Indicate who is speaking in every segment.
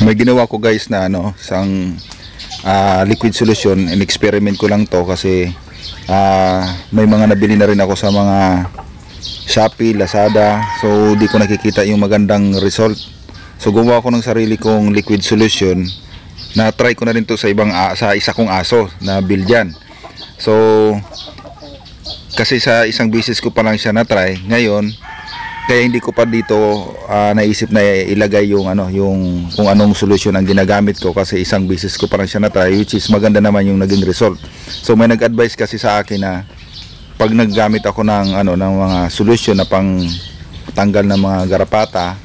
Speaker 1: May ginawa ko guys na isang liquid solution. In-experiment ko lang to kasi may mga nabili na rin ako sa mga Shopee, Lazada. So di ko nakikita yung magandang result. So gumawa ko ng sarili kong liquid solution. Na try ko na rin to sa isa kong aso na Belgian. So kasi sa isang beses ko pa lang siya na try ngayon, kaya hindi ko pa dito naisip na ilagay yung kung anong solusyon ang ginagamit ko, kasi isang beses ko pa lang siya na try, which is maganda naman yung naging result. So may nag-advise kasi sa akin na pag naggamit ako ng mga solusyon na pang tanggal ng mga garapata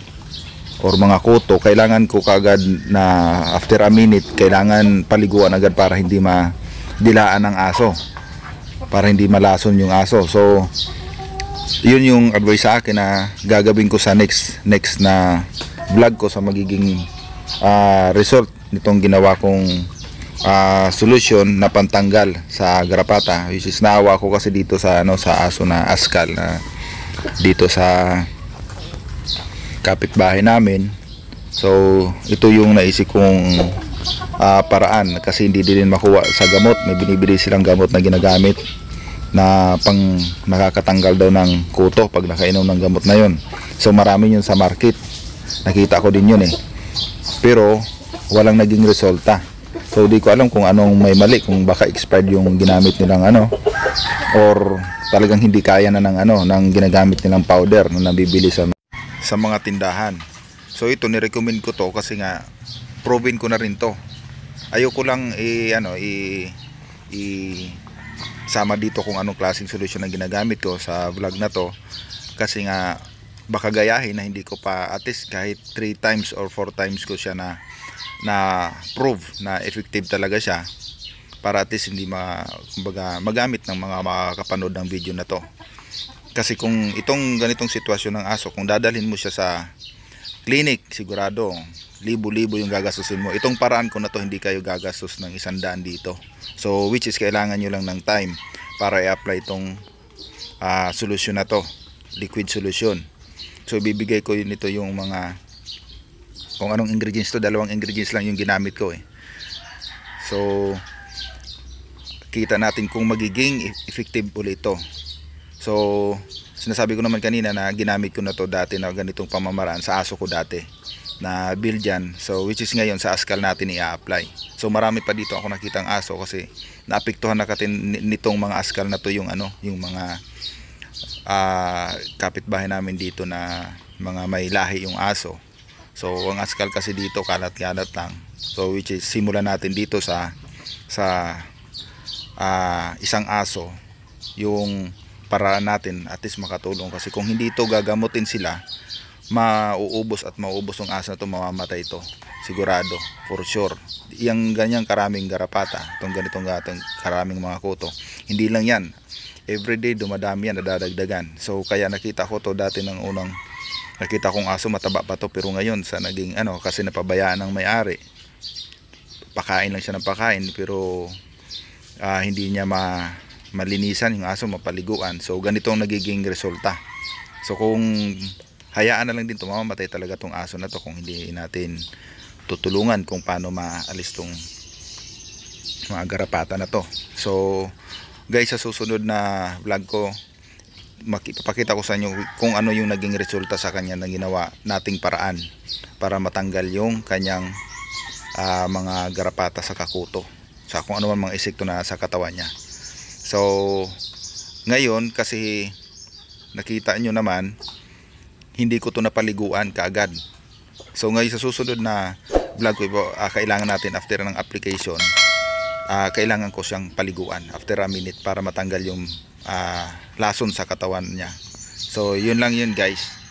Speaker 1: or mga kuto, kailangan ko kagad na after a minute kailangan paliguan agad para hindi madilaan ng aso, para hindi malason yung aso. So yun yung advice sa akin na gagawin ko sa next na vlog ko, sa magiging result nitong ginawa kong solution na pantanggal sa garapata, which is naawa ko kasi dito sa sa aso na askal na dito sa kapitbahay namin. So ito yung naisip kong paraan, kasi hindi din makuha sa gamot. May binibili silang gamot na ginagamit na pang nakakatanggal daw ng kuto pag nakainom ng gamot na yon. So marami yun sa market, nakita ko din yun pero walang naging resulta. So di ko alam kung anong may mali, kung baka expired yung ginamit nilang or talagang hindi kaya na ng ginagamit nilang powder na nabibili sa mga tindahan. So ito ni-recommend ko to kasi nga proven ko na rin to. Ayoko lang sama dito kung anong klaseng solution ang ginagamit ko sa vlog na to, kasi nga baka gayahin na hindi ko pa, at least kahit 3 times or 4 times ko siya na prove na effective talaga siya, para at least hindi magamit ng mga makakapanood ng video na to. Kasi kung itong ganitong sitwasyon ng aso, kung dadalhin mo siya sa clinic, sigurado libo-libo yung gagastusin mo. Itong paraan ko na to, hindi kayo gagastos ng 100 dito. So which is kailangan nyo lang ng time para i-apply itong solution na to, liquid solution. So ibibigay ko nito yung mga kung anong ingredients to. 2 ingredients lang yung ginamit ko So kita natin kung magiging effective ulit ito. So sinasabi ko naman kanina na ginamit ko na to dati na ganitong pamamaraan sa aso ko dati na Belgian. So which is ngayon sa askal natin i-apply. So marami pa dito ako nakitang aso, kasi naapektuhan na nitong mga askal na to yung mga kapitbahay namin dito na mga may lahi yung aso. So ang askal kasi dito kalat-kalat lang. So which is simulan natin dito sa isang aso yung paraan natin, at least makatulong, kasi kung hindi ito gagamutin sila, mauubos ang aso na ito, mamamatay ito sigurado, for sure. Yung ganyang karaming garapata, itong ganitong karaming mga kuto, hindi lang yan, everyday dumadami yan, nadadagdagan. So kaya nakita ko to dati, ng unang nakita kong aso mataba pa to, pero ngayon sa naging kasi napabayaan ng may-ari, pakain lang siya ng pakain, pero hindi niya malinisan yung aso, mapaliguan. So ganito ang nagiging resulta. So kung hayaan na lang din, mamamatay talaga tong aso na to kung hindi natin tutulungan kung paano maalis tong mga garapata na to. So guys, sa susunod na vlog ko, makipapakita ko sa inyo kung ano yung naging resulta sa kanya na ginawa nating paraan para matanggal yung kanyang mga garapata sa kakuto, sa kung ano man mga insekto na sa katawan niya. So ngayon, kasi nakita nyo naman, hindi ko to napaliguan kaagad. So ngayon sa susunod na vlog ko, kailangan natin after ng application, kailangan ko siyang paliguan after a minute para matanggal yung lason sa katawan niya. So yun lang yun guys.